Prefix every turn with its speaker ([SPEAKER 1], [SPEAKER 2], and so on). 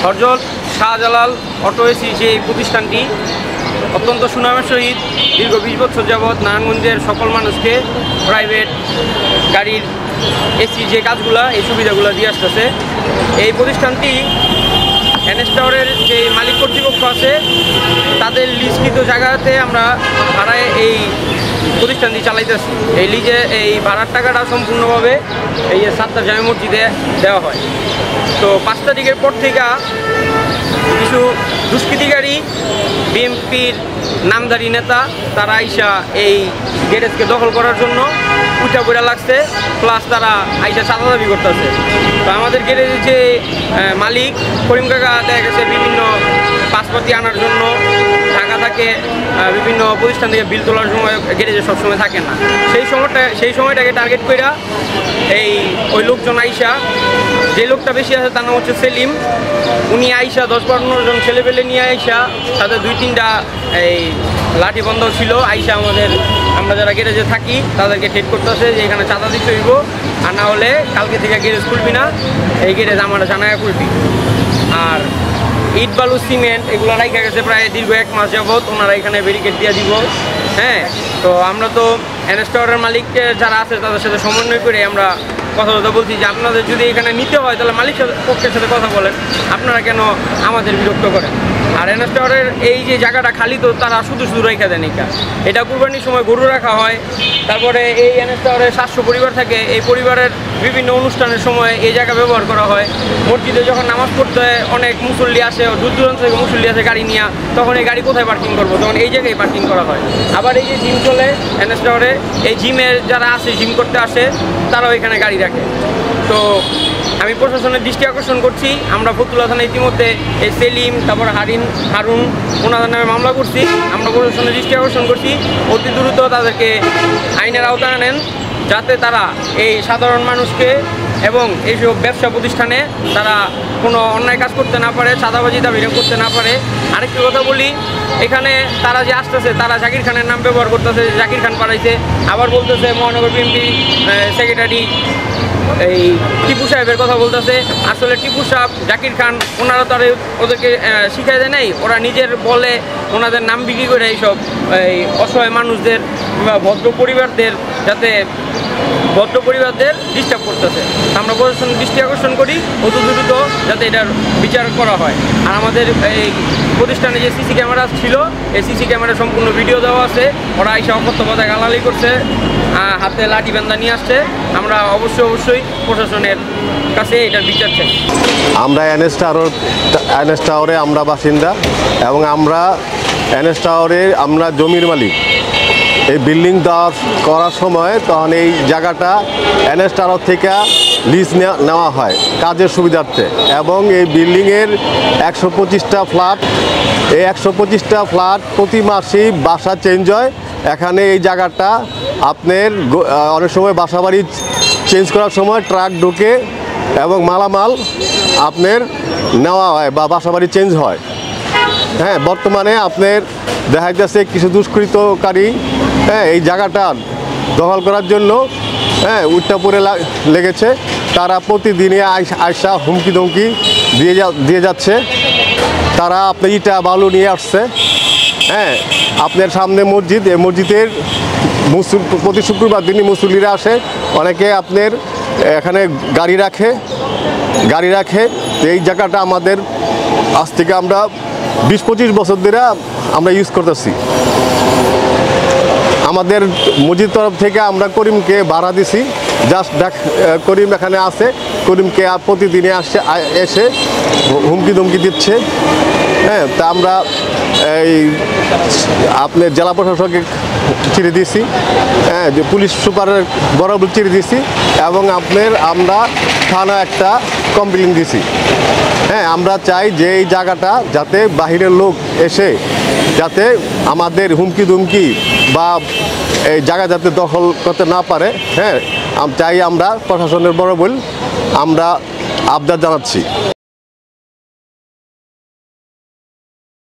[SPEAKER 1] Hazrat Shahjalal auto AC যে প্রতিষ্ঠানটি অত্যন্ত সুনামের সহিত দীর্ঘ 20 বছর যাবৎ নারায়ণগঞ্জের সকল মানুষকে প্রাইভেট গাড়ির এসি যে কাজগুলা এই সুবিধাগুলো দিয়ে আসতেছে। এই প্রতিষ্ঠানটি এনএস টাওয়ারের যে মালিক কর্তৃপক্ষ আছে তাদের লিজকৃত জায়গাতে আমরা ভাড়ায় এই প্রতিষ্ঠানটি চালাইতেছি। এই লিজে এই ভাড়ার টাকাটা সম্পূর্ণভাবে এই সাত্তার জামে মসজিদে দেওয়া হয়। তো 5 তারিখের পর থেকে কিছু দুষ্কৃতিকারী বিএনপির নামধারী নেতা তারা আইসা এই গ্যারেজকে দখল করার জন্য উঠা পড়া লাগছে, প্লাস তারা আইসা চাঁদা দাবি করতেছে। তো আমাদের গ্যারেজের যে মালিক করিম কাকা দেখা গেছে বিভিন্ন পাসপাতি আনার জন্য ঢাকা থাকে, বিভিন্ন প্রতিষ্ঠান থেকে বিল তোলার সময় গ্যারেজে সবসময় থাকে না। সেই সময়টাকে টার্গেট কইরা ওই লোকজন আইসা, যে লোকটা বেশি আছে তার নাম হচ্ছে সেলিম, উনি আইসা 10-15 জন ছেলেপেলে নিয়ে আইসা তাদের 2-3টা এই লাঠি বন্ধ ছিল, আইসা আমরা যারা গ্যারেজে থাকি তাদেরকে ঠেট করতেছে যে এখানে চাঁদা দিতে হইব, আর না হলে কালকে থেকে গ্যারেজ খুলবি না, এই গ্যারেজ আমরা জানায় খুলবি। আর ইট বালু সিমেন্ট এগুলো রাখা গেছে প্রায় দীর্ঘ 1 মাস যাবৎ, ওনারা এখানে ব্যারিকেড দিয়ে দিব। হ্যাঁ, তো আমরা তো এনএস টাওয়ারের মালিক যারা আছে তাদের সাথে সমন্বয় করে আমরা কথা বলছি যে আপনাদের যদি এখানে নিতে হয় তাহলে মালিক পক্ষের সাথে কথা বলেন, আপনারা কেন আমাদের বিরক্ত করেন। আর এনএস টাওয়ারের এই যে জায়গাটা খালি, তো তারা শুধু রেখা দেন। এটা কুরবানির সময় গরু রাখা হয়, তারপরে এই এনএস টাওয়ারে 700 পরিবার থাকে, এই পরিবারের বিভিন্ন অনুষ্ঠানের সময় এই জায়গা ব্যবহার করা হয়। মসজিদে যখন নামাজ পড়তে হয় অনেক মুসল্লি আসে, দূর দূরান্ত থেকে মুসল্লি আসে গাড়ি নিয়ে, তখন এই গাড়ি কোথায় পার্কিং করবো, তখন এই জায়গায় পার্কিং করা হয়। আবার এই যে জিম চলে এনএস টাওয়ারে, এই জিমের যারা আসে জিম করতে আসে তারাও এখানে গাড়ি রাখে। তো আমি প্রশাসনের দৃষ্টি আকর্ষণ করছি, আমরা ফতুল্লা থানায় ইতিমধ্যে এই সেলিম তারপর হারুন ওনাদের নামে মামলা করছি। আমরা প্রশাসনের দৃষ্টি আকর্ষণ করছি অতি দ্রুত তাদেরকে আইনের আওতায় আনেন, যাতে তারা এই সাধারণ মানুষকে এবং এইসব ব্যবসা প্রতিষ্ঠানে তারা কোনো অন্যায় কাজ করতে না পারে, চাঁদাবাজি দাবি করতে না পারে। আরেকটি কথা বলি, এখানে তারা যে আসতেছে তারা জাকির খানের নাম ব্যবহার করতেছে, জাকির খান পাঠাইছে, আবার বলতেছে মহানগর বিএনপি সেক্রেটারি এই টিপু সাহেবের কথা বলতেছে। আসলে টিপু সাহেব জাকির খান ওনারা তো আর ওদেরকে শিখাই দেয় নাই, ওরা নিজের বলে ওনাদের নাম বিক্রি করে এইসব এই অসহায় মানুষদের বা ভদ্র পরিবারদের ডিস্টার্ব করতেছে। আমরা প্রশাসনের দৃষ্টি আকর্ষণ করি অতি দ্রুত যাতে এটার বিচার করা হয়। আর আমাদের এই প্রতিষ্ঠানে যে সিসি ক্যামেরা ছিল, এই সিসি ক্যামেরা সম্পূর্ণ ভিডিও দেওয়া আছে। ওরা এসে অকথ্য ভাষায় গালাগালি করছে, হাতে লাঠি বান্ধা নিয়ে আসছে। আমরা অবশ্যই প্রশাসনের কাছে এটার বিচার চাই।
[SPEAKER 2] আমরা এনএস টাওয়ারে আমরা বাসিন্দা, এবং আমরা এনএস টাওয়ারে আমরা জমির মালিক। এই বিল্ডিং করার সময় তখন এই জায়গাটা এনএস টাওয়ার থেকে লিজ নেওয়া হয় কাজের সুবিধার্থে, এবং এই বিল্ডিংয়ের 125টা ফ্ল্যাট, এই 125টা ফ্ল্যাট প্রতি মাসেই বাসা চেঞ্জ হয়। এখানে এই জায়গাটা আপনার অনেক সময় বাসা বাড়ি চেঞ্জ করার সময় ট্রাক ঢুকে এবং মালামাল আপনার নেওয়া হয় বা বাসা বাড়ি চেঞ্জ হয়। হ্যাঁ, বর্তমানে আপনার দেখা যাচ্ছে কিছু দুষ্কৃতকারী এই জায়গাটা দখল করার জন্য উঠটা পড়ে লেগেছে। তারা প্রতিদিনই আয়সা হুমকি ধমকি দিয়ে যাচ্ছে। তারা আপনার ইটা বালু নিয়ে আসছে। হ্যাঁ, আপনার সামনে মসজিদ, এই মসজিদের প্রতি শুক্রবার দিনই মুসল্লিরা আসে, অনেকে আপনার এখানে গাড়ি রাখে। এই জায়গাটা আমাদের আজ থেকে আমরা 20-25 বছর ধরে আমরা ইউজ করতেছি। আমাদের মসজিদ তরফ থেকে আমরা করিমকে ভাড়া দিছি, জাস্ট করিম এখানে আছে, করিমকে আর প্রতিদিনে এসে হুমকি ধমকি দিচ্ছে। হ্যাঁ, তা আমরা এই আপনার জেলা প্রশাসককে চিঠি দিয়েছি, হ্যাঁ, যে পুলিশ সুপারের বরাবর চিঠি দিয়েছি, এবং আমরা থানা একটা কমপ্লেন দিয়েছি। হ্যাঁ, আমরা চাই যে এই জায়গাটা যাতে বাহিরের লোক এসে যাতে আমাদের হুমকি ধুমকি বা এই জায়গা যাতে দখল করতে না পারে। হ্যাঁ, চাই আমরা প্রশাসনের বরাবর আমরা আবদার জানাচ্ছি।